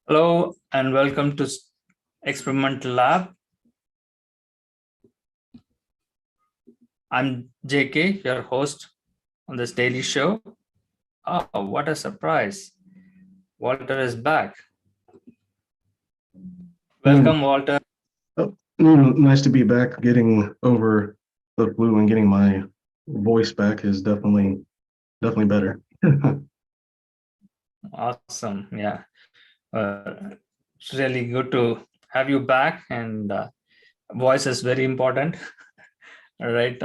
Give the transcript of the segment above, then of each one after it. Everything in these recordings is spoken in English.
Hello and welcome to Experimental Lab. I'm JK, your host on this daily show. Oh, what a surprise. Walter is back. Welcome, Walter. Oh, nice to be back. Getting over the flu and getting my voice back is definitely better. Awesome. Yeah. It's really good to have you back, and voice is very important. All right.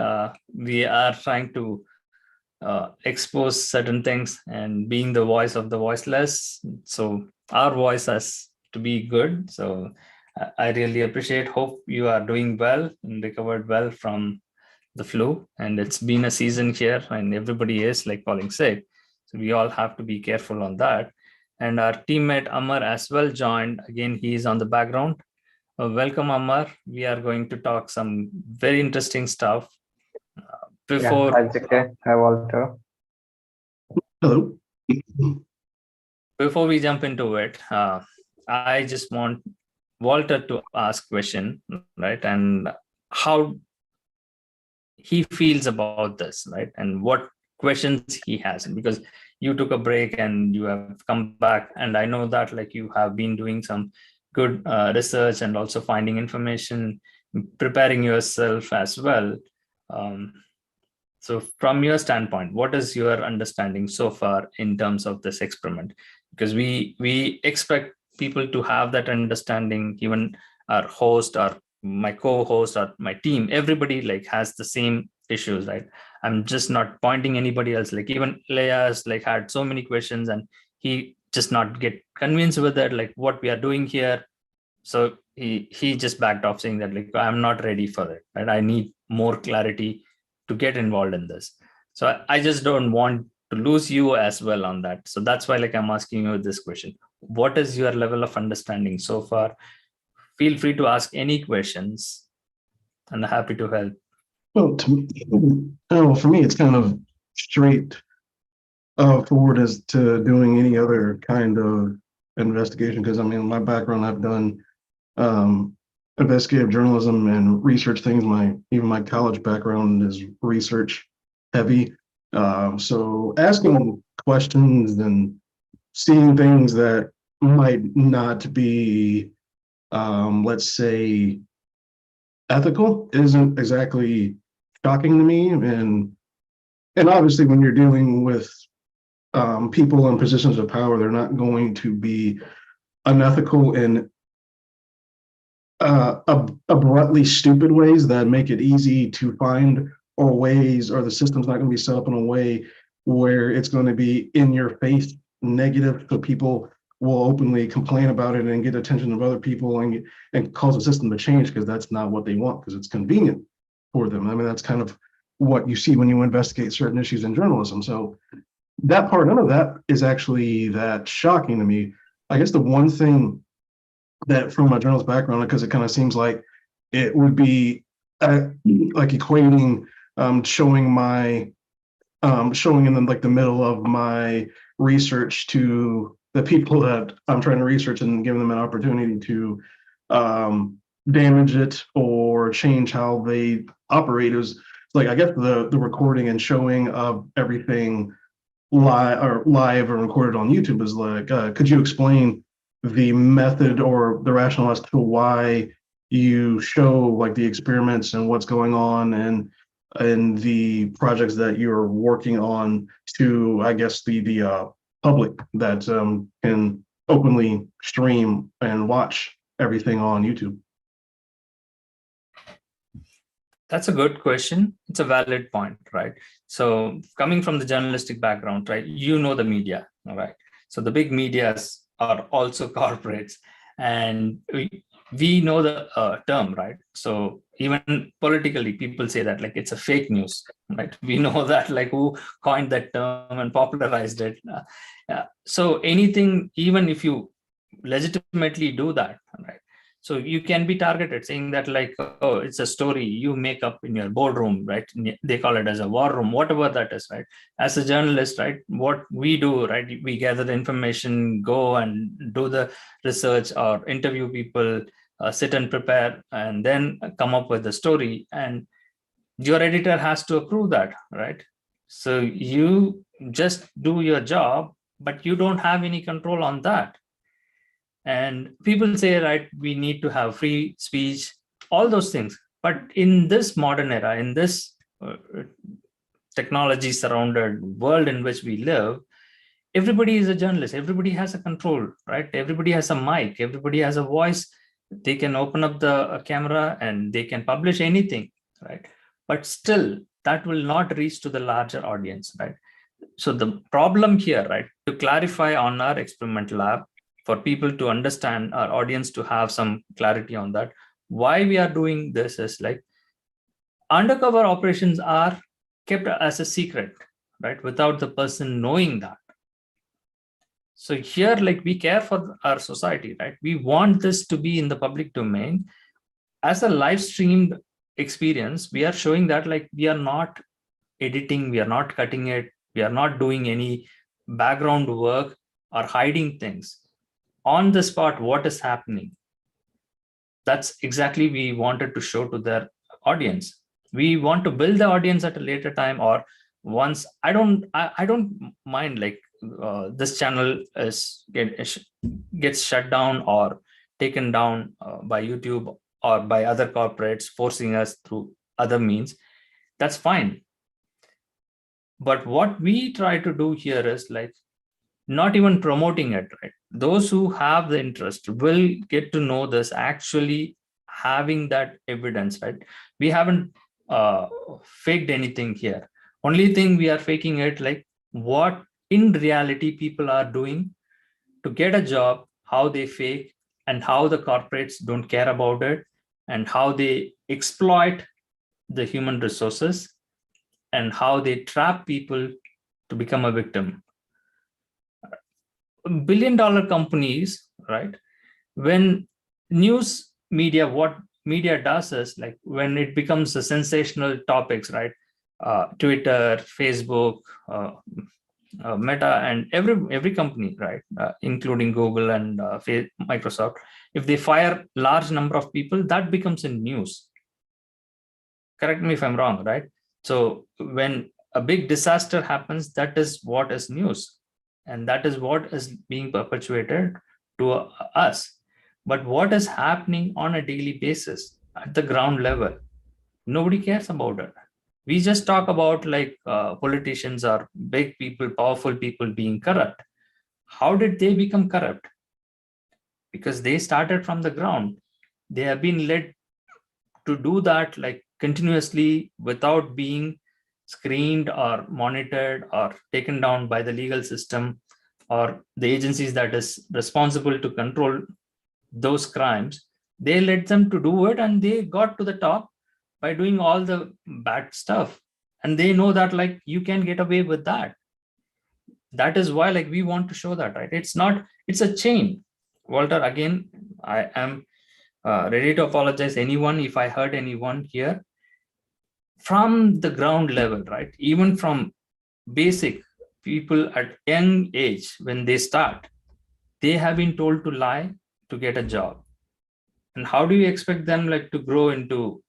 We are trying to expose certain things and being the voice of the voiceless. So our voice has to be good. So I really appreciate. Hope you are doing well and recovered well from the flu. And it's been a season here, and everybody is like falling sick. So we all have to be careful on that. And our teammate Amar as well joined. Again, he is on the background. Welcome, Amar. We are going to talk some very interesting stuff. Before Hi, JK. Hi, Walter. Hello. Before we jump into it, I just want Walter to ask question, right? And how he feels about this, right? And what questions he has, because you took a break and you have come back, and I know that like you have been doing some good research and also finding information, preparing yourself as well. So from your standpoint, what is your understanding so far in terms of this experiment? Because we expect people to have that understanding. Even our host or my co-host or my team, everybody like has the same issues, right? I'm just not pointing anybody else. Like even Leah's like had so many questions and he just not get convinced with that, like what we are doing here. So he just backed off saying that like I'm not ready for it, right? I need more clarity to get involved in this. So I just don't want to lose you as well on that. So that's why like I'm asking you this question. What is your level of understanding so far? Feel free to ask any questions and happy to help. Well, for me, it's kind of straight forward as to doing any other kind of investigation. Because I mean, my background, I've done investigative journalism and research things. Even my college background is research heavy. So asking questions and seeing things that might not be, let's say, ethical isn't exactly shocking to me. And obviously, when you're dealing with people in positions of power, they're not going to be unethical in abruptly stupid ways that make it easy to find, or ways, or the system's not going to be set up in a way where it's going to be in your face negative, so people will openly complain about it and get attention of other people and cause the system to change, because that's not what they want, because it's convenient for them. I mean, that's kind of what you see when you investigate certain issues in journalism. So that part, none of that is actually that shocking to me. I guess the one thing that from my journalist background, because it kind of seems like it would be like equating showing in like the middle of my research to the people that I'm trying to research and giving them an opportunity to damage it or change how they operate. Is like, I guess the recording and showing of everything live or recorded on YouTube is like, could you explain the method or the rationale as to why you show like the experiments and what's going on and the projects that you're working on to, I guess, the public that can openly stream and watch everything on YouTube? That's a good question. It's a valid point, right? So coming from the journalistic background, right, you know the media, all right? So the big medias are also corporates, and we know the term, right? So even politically, people say that like it's a fake news, right? We know that like who coined that term and popularized it. So anything, even if you legitimately do that, right? So you can be targeted saying that like, oh, it's a story you make up in your boardroom, right? They call it as a war room, whatever that is, right? As a journalist, right? What we do, right? We gather the information, go and do the research or interview people, sit and prepare, and then come up with the story. And your editor has to approve that, right? So you just do your job, but you don't have any control on that. And people say, right, we need to have free speech, all those things. But in this modern era, in this technology surrounded world in which we live, everybody is a journalist. Everybody has a control, right? Everybody has a mic. Everybody has a voice. They can open up the camera and they can publish anything, right? But still, that will not reach to the larger audience, right? So the problem here, right, to clarify on our experiment lab, for people to understand, our audience to have some clarity on that, why we are doing this is like undercover operations are kept as a secret, right, without the person knowing that. So here, like, we care for our society, right? We want this to be in the public domain. As a live streamed experience, we are showing that like we are not editing, we are not cutting it, we are not doing any background work or hiding things. On the spot, what is happening? That's exactly we wanted to show to their audience. We want to build the audience at a later time, or once. I don't mind like this channel gets shut down or taken down by YouTube or by other corporates forcing us through other means. That's fine. But what we try to do here is like not even promoting it, right? Those who have the interest will get to know this, actually having that evidence, right? We haven't faked anything here. Only thing we are faking it like what in reality people are doing to get a job, how they fake and how the corporates don't care about it and how they exploit the human resources and how they trap people to become a victim. Billion-dollar companies, right? When news media, what media does is like when it becomes a sensational topics, right? Twitter, Facebook, Meta, and every company, right, including Google and Microsoft, if they fire large number of people, that becomes in news. Correct me if I'm wrong, right? So when a big disaster happens, that is what is news. And that is what is being perpetuated to us. But what is happening on a daily basis at the ground level? Nobody cares about it. We just talk about like politicians or big people, powerful people being corrupt. How did they become corrupt? Because they started from the ground. They have been led to do that like continuously without being screened or monitored or taken down by the legal system or the agencies that is responsible to control those crimes. They let them to do it and they got to the top by doing all the bad stuff. And they know that like you can get away with that. That is why like we want to show that, right? It's a chain. Walter, again, I am ready to apologize anyone if I hurt anyone here. From the ground level, right? Even from basic people at young age, when they start, they have been told to lie to get a job. And how do you expect them like to grow into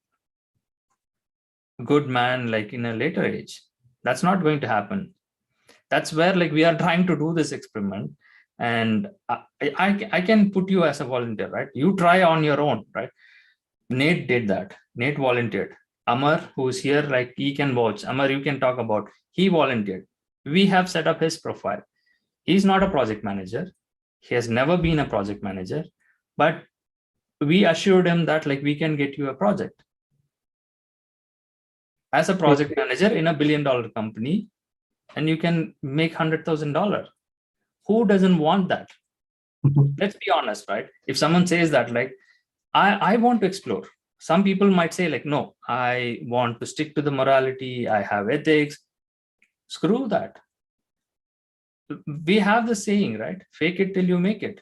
a good man like in a later age? That's not going to happen. That's where like we are trying to do this experiment. And I can put you as a volunteer, right? You try on your own, right? Nate did that. Nate volunteered. Amar, who's here, like he can watch. Amar, you can talk about. He volunteered. We have set up his profile. He's not a project manager. He has never been a project manager, but we assured him that like we can get you a project. As a project manager in $1 billion company, and you can make $100,000. Who doesn't want that? Let's be honest, right? If someone says that like, I want to explore. Some people might say like, no, I want to stick to the morality. I have ethics. Screw that. We have the saying, right? Fake it till you make it.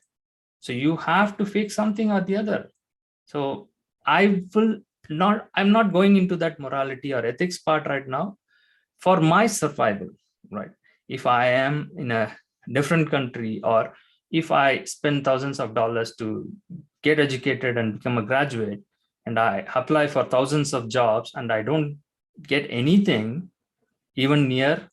So you have to fake something or the other. So I'm not going into that morality or ethics part right now. For my survival, right? If I am in a different country, or if I spend thousands of dollars to get educated and become a graduate, and I apply for thousands of jobs and I don't get anything, even near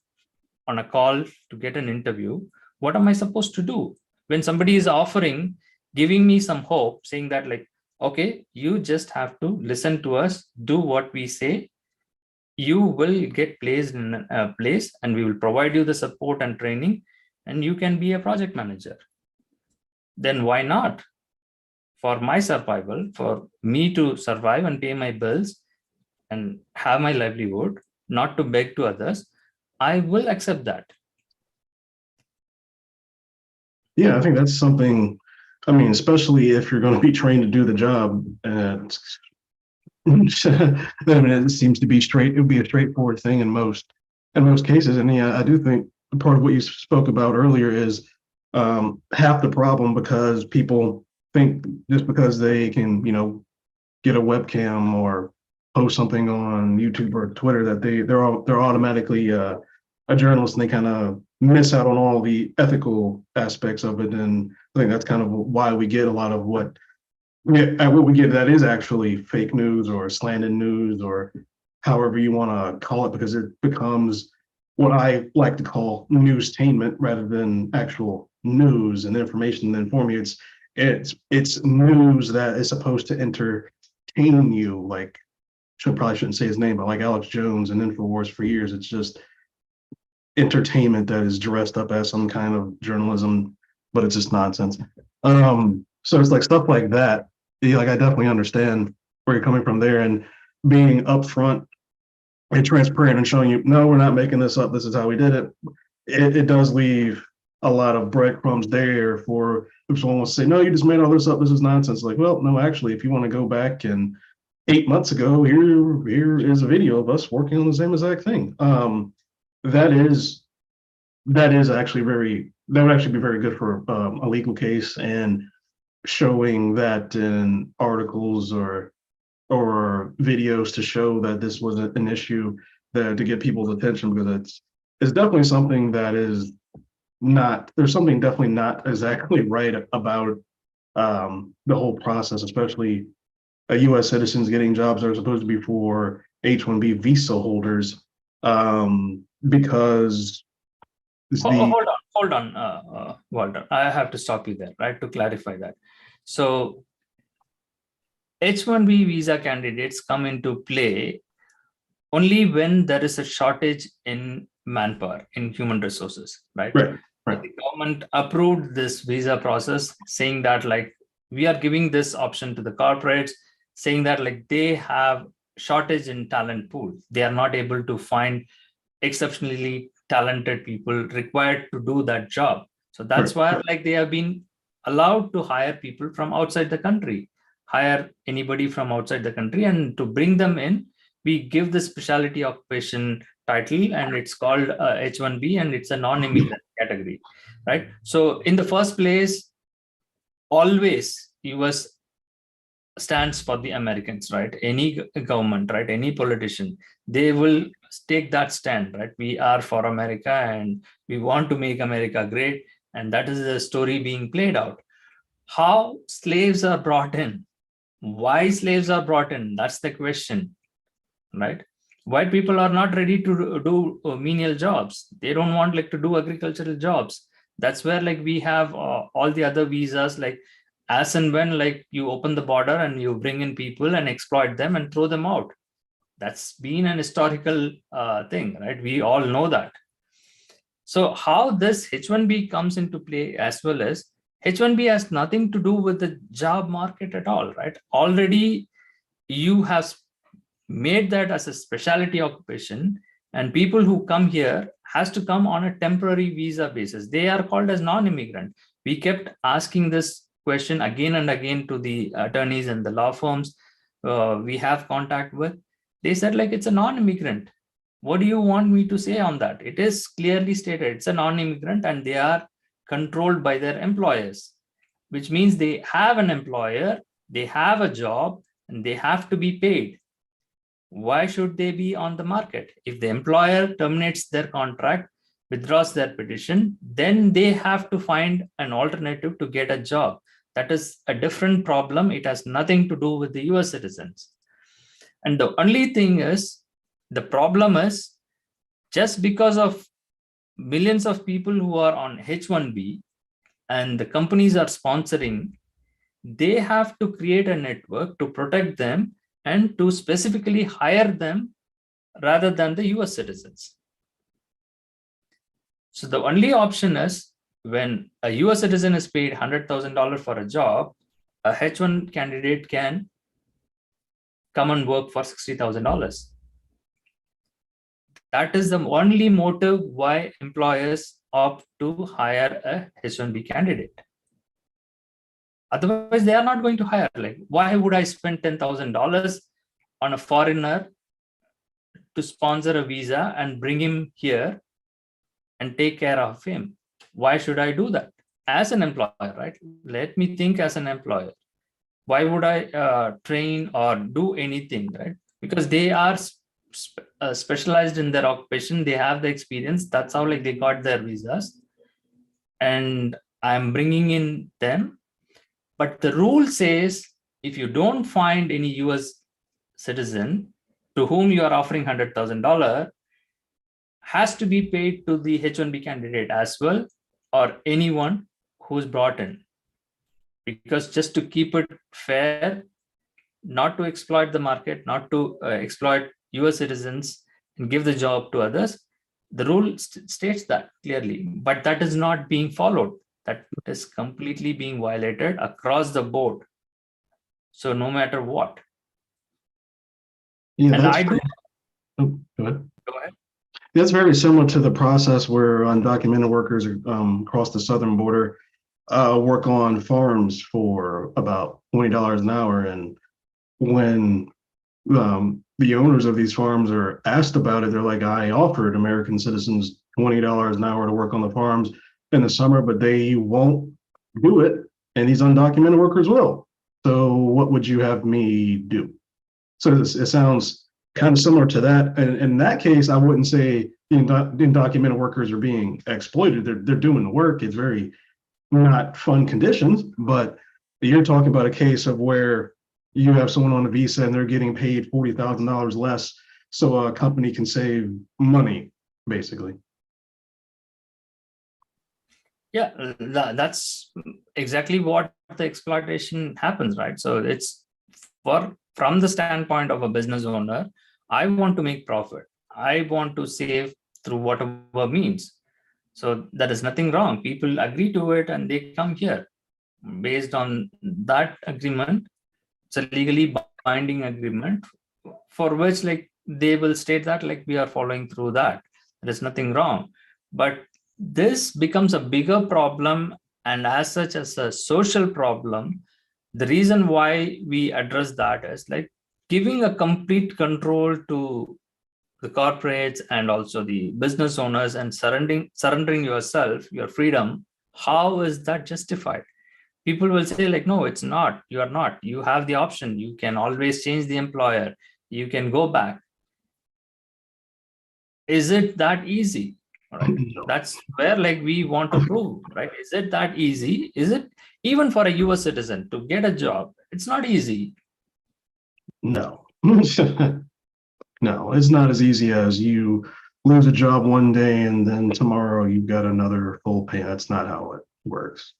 on a call to get an interview, what am I supposed to do? When somebody is offering, giving me some hope, saying that like, okay, you just have to listen to us, do what we say, you will get placed in a place and we will provide you the support and training and you can be a project manager. Then why not? For my survival, for me to survive and pay my bills and have my livelihood, not to beg to others, I will accept that. Yeah, I think that's something, I mean, especially if you're going to be trained to do the job. I mean, it seems to be it would be a straightforward thing in most cases. And yeah, I do think part of what you spoke about earlier is half the problem, because people think just because they can, get a webcam or post something on YouTube or Twitter that they're automatically a journalist, and they kind of miss out on all the ethical aspects of it. And I think that's kind of why we get a lot of what we get that is actually fake news or slanted news, or however you want to call it, because it becomes what I like to call newstainment rather than actual news and information that inform you. It's news that is supposed to entertain you. Like, probably shouldn't say his name, but like Alex Jones and InfoWars for years, it's just entertainment that is dressed up as some kind of journalism, but it's just nonsense. So it's like stuff like that. Yeah, like I definitely understand where you're coming from there, and being upfront and transparent and showing you, no, we're not making this up. This is how we did it. It does leave a lot of breadcrumbs there for if someone wants to say, no, you just made all this up. This is nonsense. Like, well, no, actually, if you want to go back and 8 months ago, here is a video of us working on the same exact thing. That is actually that would actually be very good for a legal case, and showing that in articles or videos to show that this was an issue, that to get people's attention, because it's definitely something that is not, there's something definitely not exactly right about the whole process, especially US citizens getting jobs that are supposed to be for H-1B visa holders, because Hold on, Walter. I have to stop you there, right, to clarify that. So H-1B visa candidates come into play only when there is a shortage in manpower, in human resources, right? Right. The government approved this visa process, saying that like we are giving this option to the corporates, saying that like they have shortage in talent pool. They are not able to find exceptionally talented people required to do that job. So that's why like they have been allowed to hire people from outside the country, hire anybody from outside the country, and to bring them in, we give the specialty occupation title, and it's called H-1B, and it's a non-immigrant category, right? So in the first place, always US stands for the Americans, right? Any government, right? Any politician, they will take that stand, right? We are for America and we want to make America great. And that is the story being played out. How slaves are brought in, why slaves are brought in, that's the question, right? White people are not ready to do menial jobs. They don't want like to do agricultural jobs. That's where like we have all the other visas, like as and when like you open the border and you bring in people and exploit them and throw them out. That's been an historical thing, right? We all know that. So how this H-1B comes into play as well as H-1B has nothing to do with the job market at all, right? Already you have made that as a specialty occupation, and people who come here has to come on a temporary visa basis. They are called as non-immigrant. We kept asking this question again and again to the attorneys and the law firms we have contact with. They said like it's a non-immigrant. What do you want me to say on that? It is clearly stated it's a non-immigrant and they are controlled by their employers, which means they have an employer They have a job and they have to be paid. Why should they be on the market? If the employer terminates their contract, withdraws their petition, then they have to find an alternative to get a job. That is a different problem. It has nothing to do with the US citizens. And the only thing is, the problem is, just because of millions of people who are on H-1B and the companies are sponsoring, they have to create a network to protect them and to specifically hire them rather than the US citizens. So the only option is, when a US citizen is paid $100,000 for a job, a H-1 candidate can come and work for $60,000. That is the only motive why employers opt to hire a H-1B candidate. Otherwise, they are not going to hire. Like, why would I spend $10,000 on a foreigner to sponsor a visa and bring him here and take care of him? Why should I do that? As an employer, right? Let me think as an employer. Why would I train or do anything, right? Because they are specialized in their occupation. They have the experience. That's how like they got their visas. And I'm bringing in them. But the rule says, if you don't find any US citizen to whom you are offering $100,000, has to be paid to the H-1B candidate as well, or anyone who's brought in. Because just to keep it fair, not to exploit the market, not to exploit US citizens and give the job to others, the rule states that clearly, but that is not being followed. That is completely being violated across the board. So no matter what. Yeah, And that's I do. oh, go ahead. Go ahead. That's very similar to the process where undocumented workers across the southern border work on farms for about $20 an hour. And when the owners of these farms are asked about it, they're like, I offered American citizens $20 an hour to work on the farms in the summer, but they won't do it. And these undocumented workers will. So what would you have me do? So it sounds kind of similar to that. And in that case, I wouldn't say the undocumented workers are being exploited. They're doing the work. It's very not fun conditions, but you're talking about a case of where you have someone on a visa and they're getting paid $40,000 less, so a company can save money, basically. Yeah, that's exactly what the exploitation happens, right? So it's from the standpoint of a business owner, I want to make profit. I want to save through whatever means. So there is nothing wrong. People agree to it and they come here. Based on that agreement, it's a legally binding agreement for which like they will state that like we are following through that. There is nothing wrong. But this becomes a bigger problem, and as such as a social problem. The reason why we address that is like giving a complete control to the corporates and also the business owners and surrendering yourself, your freedom. How is that justified? People will say like, no, it's not. You are not. You have the option. You can always change the employer. You can go back. Is it that easy? Right. That's where like we want to prove, right? Is it that easy? Is it even for a US citizen to get a job? It's not easy. No. No, it's not as easy as you lose a job one day and then tomorrow you've got another full pay. That's not how it works.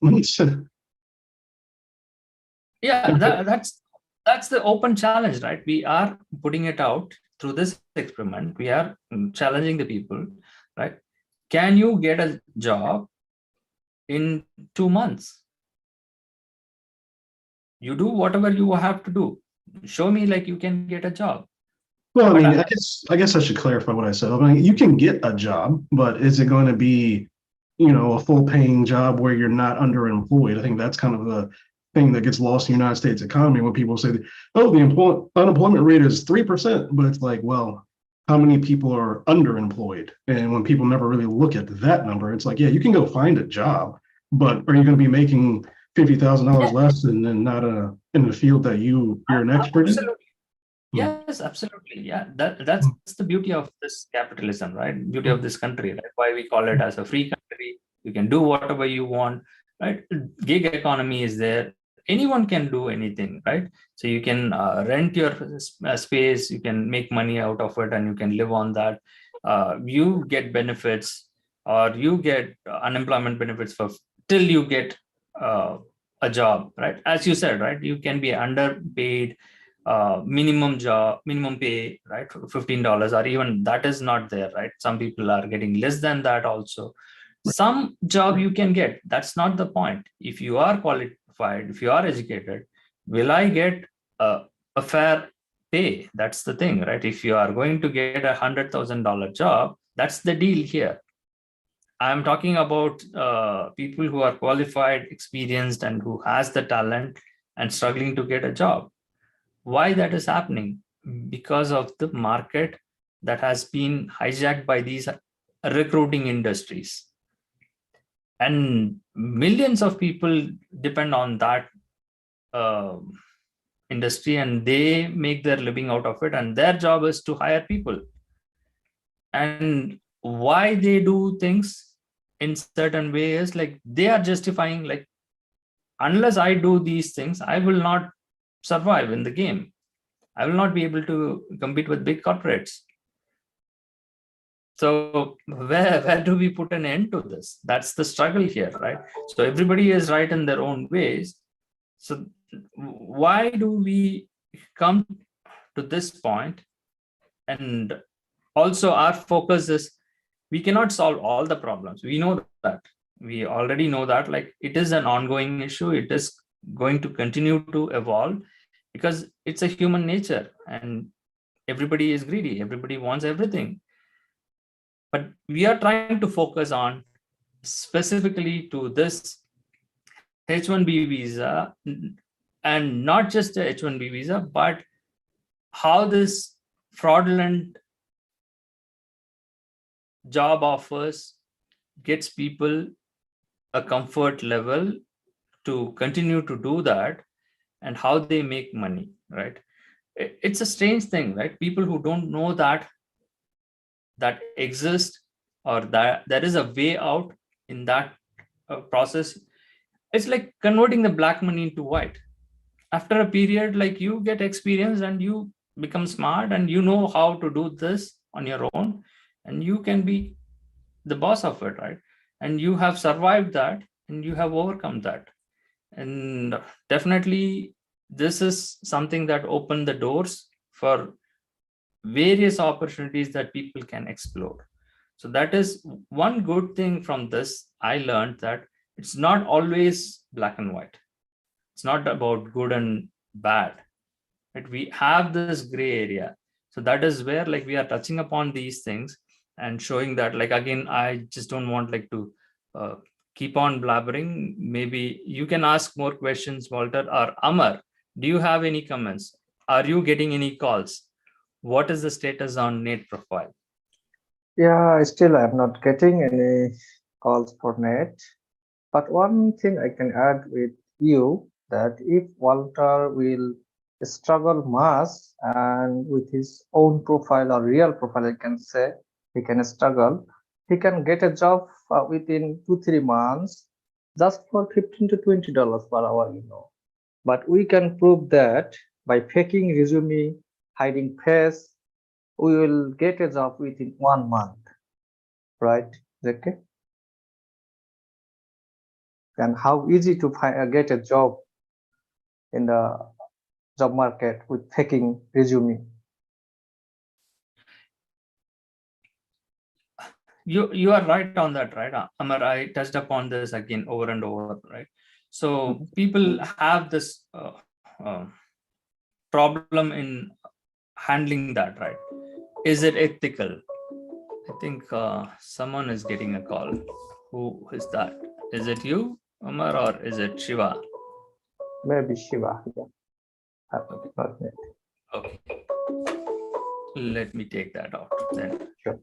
Yeah, that's the open challenge, right? We are putting it out through this experiment. We are challenging the people, right? Can you get a job in 2 months? You do whatever you have to do. Show me like you can get a job. Well, I mean, I guess I should clarify what I said. I mean, you can get a job, but is it going to be, a full paying job where you're not underemployed? I think that's kind of the thing that gets lost in the United States economy when people say, oh, the unemployment rate is 3%, but it's like, well, how many people are underemployed? And when people never really look at that number, it's like, yeah, you can go find a job, but are you going to be making $50,000 less and then not in the field that you're an expert in? Absolutely. Yes, absolutely. Yeah, that's the beauty of this capitalism, right? Beauty of this country, right? Why we call it as a free country. You can do whatever you want, right? Gig economy is there. Anyone can do anything, right? So you can rent your space, you can make money out of it, and you can live on that. You get benefits, or you get unemployment benefits for till you get a job, right? As you said, right? You can be underpaid, minimum pay, right? $15, or even that is not there, right? Some people are getting less than that also. Some job you can get. That's not the point. If you are qualified, if you are educated, will I get a fair pay? That's the thing, right? If you are going to get $100,000 job, that's the deal here. I'm talking about people who are qualified, experienced, and who has the talent and struggling to get a job. Why that is happening? Because of the market that has been hijacked by these recruiting industries. And millions of people depend on that industry, and they make their living out of it, and their job is to hire people. And why they do things in certain ways, like they are justifying, like, unless I do these things, I will not survive in the game. I will not be able to compete with big corporates. So where do we put an end to this? That's the struggle here, right? So everybody is right in their own ways. So why do we come to this point? And also our focus is, we cannot solve all the problems. We know that. We already know that, like, it is an ongoing issue. It is going to continue to evolve because it's a human nature, and everybody is greedy. Everybody wants everything. But we are trying to focus on specifically to this H-1B visa, and not just a H-1B visa, but how this fraudulent job offers gets people a comfort level to continue to do that, and how they make money, right? It's a strange thing, right? People who don't know that exists, or that there is a way out in that process. It's like converting the black money into white. After a period, like, you get experience and you become smart, and you know how to do this on your own, and you can be the boss of it, right? And you have survived that, and you have overcome that. And definitely this is something that opened the doors for various opportunities that people can explore. So that is one good thing from this. I learned that it's not always black and white. It's not about good and bad, right? We have this gray area. So that is where, like, we are touching upon these things and showing that, like, again, I just don't want, like, to keep on blabbering. Maybe you can ask more questions, Walter or Amar. Do you have any comments? Are you getting any calls? What is the status on Nate profile? Yeah, still I'm not getting any calls for net. But one thing I can add with you, that if Walter will struggle much and with his own profile or real profile, I can say, he can struggle, he can get a job within 2-3 months just for $15 to $20 per hour, But we can prove that by faking resume, hiding face, we will get a job within 1 month, right, okay? And how easy to get a job in the job market with faking resume. You are right on that, right, Amar? I touched upon this again over and over, right? So people have this problem in handling that, right? Is it ethical? I think someone is getting a call. Who is that? Is it you, Amar, or is it Shiva? Maybe Shiva. Yeah. Okay. Let me take that out then. Sure.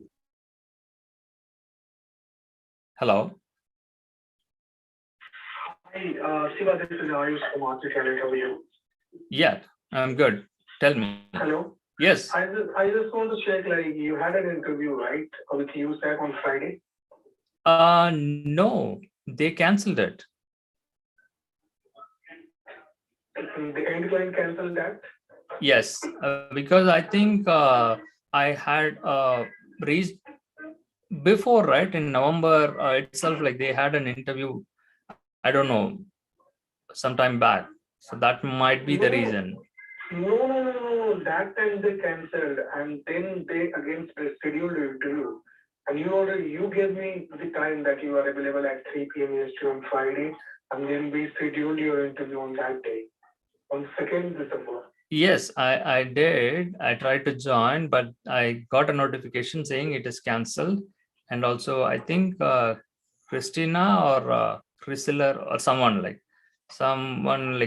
Hello. Siva, this is Ayush from Archie Talent. How are you? Yeah, I'm good. Tell me. Hello. Yes. I just want to check, like, you had an interview, right, with USAC on Friday? No, they canceled it. The end client canceled that? Yes, because I think I had reached before, right, in November itself, like they had an interview, I don't know, sometime back. So that might be the reason. No. That time they canceled, and then they again scheduled the interview. And you gave me the time that you are available at 3 p.m. EST on Friday, and then we scheduled your interview on that day, on 2nd December. Yes, I did. I tried to join, but I got a notification saying it is cancelled. And also, I think Christina or Priscilla or someone like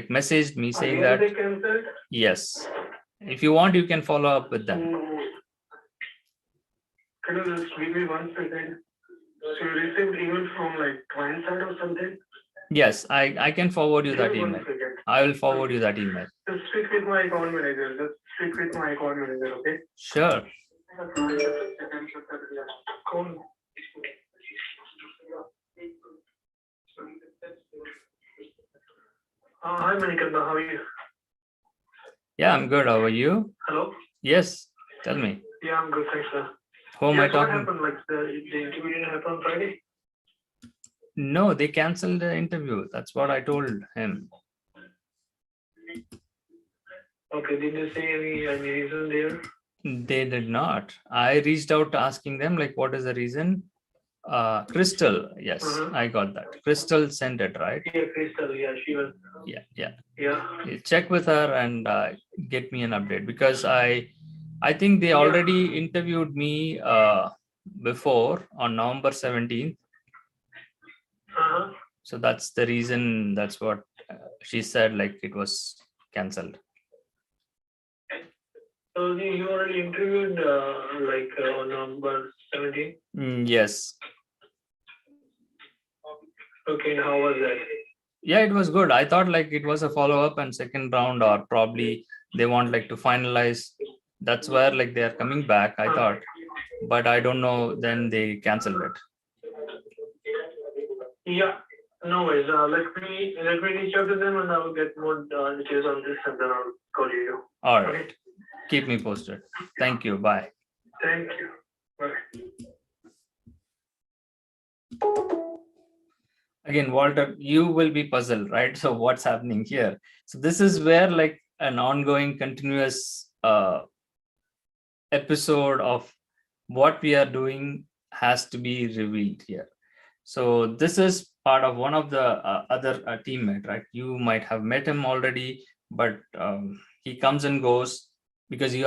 messaged me saying Again, that they canceled? yes. If you want, you can follow up with them. Can you just give me 1 second? So you received email from like client side or something? Yes, I can forward you that Give me 1 email. second. I will forward you that email. Just speak with my account manager. Okay? Sure. Cool. Hi, Manikanda. How are you? Yeah, I'm good. How are you? Hello? Yes, tell me. Yeah, I'm good. Thanks, sir. Who am I What talking? happened? Like the interview didn't happen on Friday? No, they canceled the interview. That's what I told him. Okay, did they say any reason there? They did not. I reached out asking them like, what is the reason? Crystal, yes, I got that. Crystal sent it, right? Yeah, Crystal. Yeah, she was. Yeah. Yeah. You check with her and get me an update, because I think they already interviewed me before on November 17th. So that's the reason. That's what she said, like it was cancelled. So you already interviewed on November 17th? Yes. Okay, and how was that? Yeah, it was good. I thought like it was a follow-up and second round, or probably they want like to finalize. That's where like they are coming back, I thought, but I don't know. Then they canceled it. Yeah, no worries. Let me reach out to them and I will get more details on this and then I'll call you. All right. Keep me posted. Thank you. Bye. Thank you. Bye. Again, Walter, you will be puzzled, right? So what's happening here? So this is where like an ongoing continuous episode of what we are doing has to be revealed here. So this is part of one of the other teammate, right? You might have met him already, but he comes and goes because he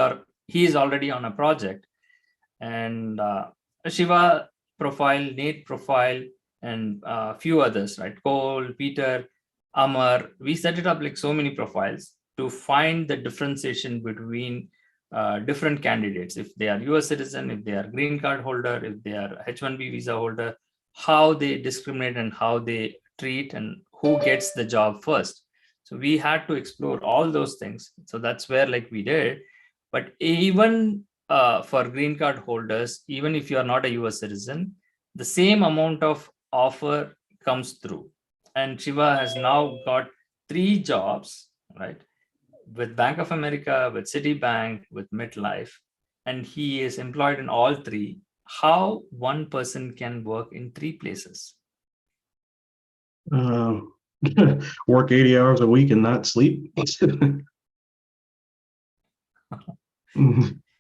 is already on a project. And Shiva profile, Nate profile, and a few others, right? Cole, Peter, Amar. We set it up like so many profiles to find the differentiation between different candidates. If they are US citizen, if they are green card holder, if they are H1B visa holder, how they discriminate and how they treat and who gets the job first. So we had to explore all those things. So that's where like we did. But even for green card holders, even if you are not a US citizen, the same amount of offer comes through. And Shiva has now got 3 jobs, right? With Bank of America, with Citibank, with MetLife, and he is employed in all 3. How one person can work in 3 places? Work 80 hours a week and not sleep.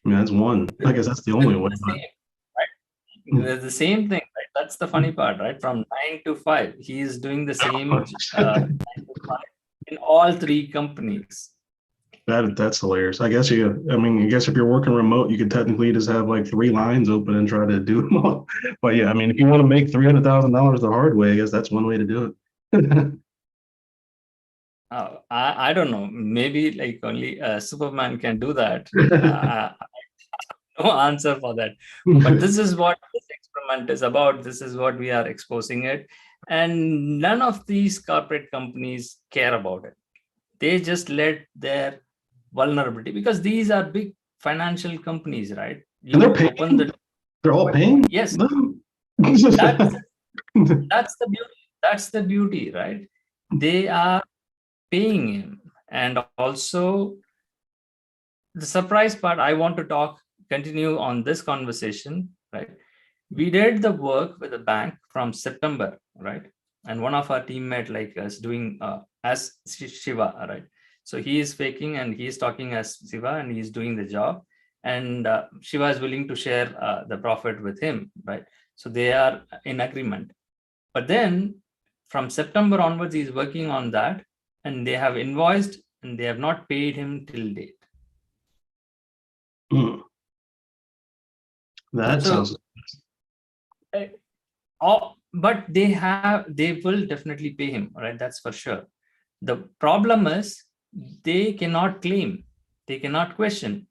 That's one. I guess that's the only way. Right? The same thing, right? That's the funny part, right? From 9 to 5, he is doing the same 9 to 5 in all 3 companies. That's hilarious. I guess if you're working remote, you could technically just have like 3 lines open and try to do them all. But yeah, I mean, if you want to make $300,000 the hard way, I guess that's one way to do it. I don't know. Maybe like only Superman can do that. No answer for that. But this is what this experiment is about. This is what we are exposing it. And none of these corporate companies care about it. They just let their vulnerability, because these are big financial companies, right? You And they're paying. open the, They're all paying. yes, them. that's the beauty. That's the beauty, right? They are paying him. And also the surprise part, I want to continue on this conversation, right? We did the work with the bank from September, right? And one of our teammate like us doing as Shiva, right? So he is faking and he is talking as Shiva and he's doing the job. And Shiva is willing to share the profit with him, right? So they are in agreement. But then from September onwards, he's working on that and they have invoiced and they have not paid him till date. That So, sounds. but they will definitely pay him, right? That's for sure. The problem is they cannot claim, they cannot question,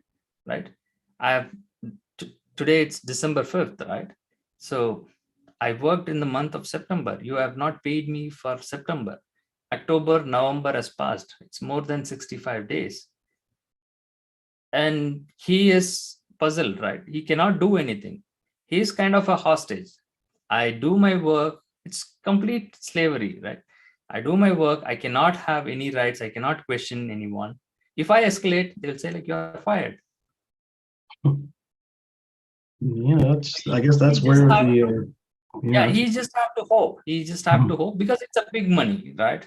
right? Today it's December 5th, right? So I worked in the month of September. You have not paid me for September. October, November has passed. It's more than 65 days. And he is puzzled, right? He cannot do anything. He is kind of a hostage. I do my work. It's complete slavery, right? I do my work. I cannot have any rights. I cannot question anyone. If I escalate, they'll say like you're fired. Yeah, I guess that's where the. Yeah, he just have to hope. He just have to hope because it's a big money, right?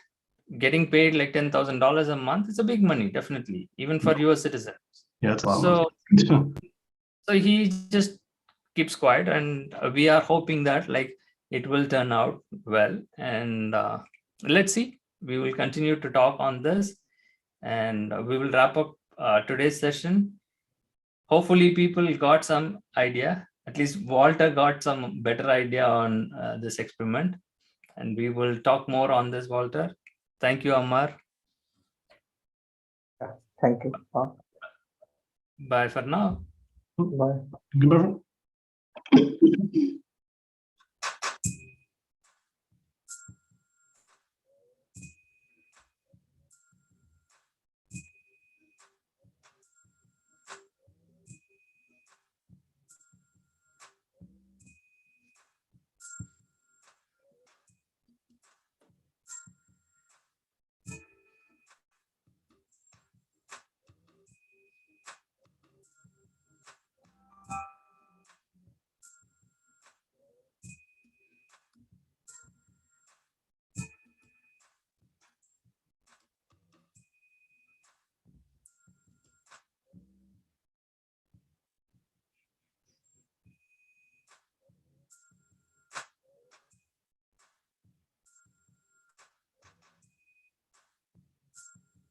Getting paid like $10,000 a month is a big money, definitely, even for US citizens. Yeah, it's a lot of money. So he just keeps quiet, and we are hoping that like it will turn out well. And let's see. We will continue to talk on this, and we will wrap up today's session. Hopefully, people got some idea. At least Walter got some better idea on this experiment, and we will talk more on this, Walter. Thank you, Amar. Thank you. Bye for now. Bye. Goodbye.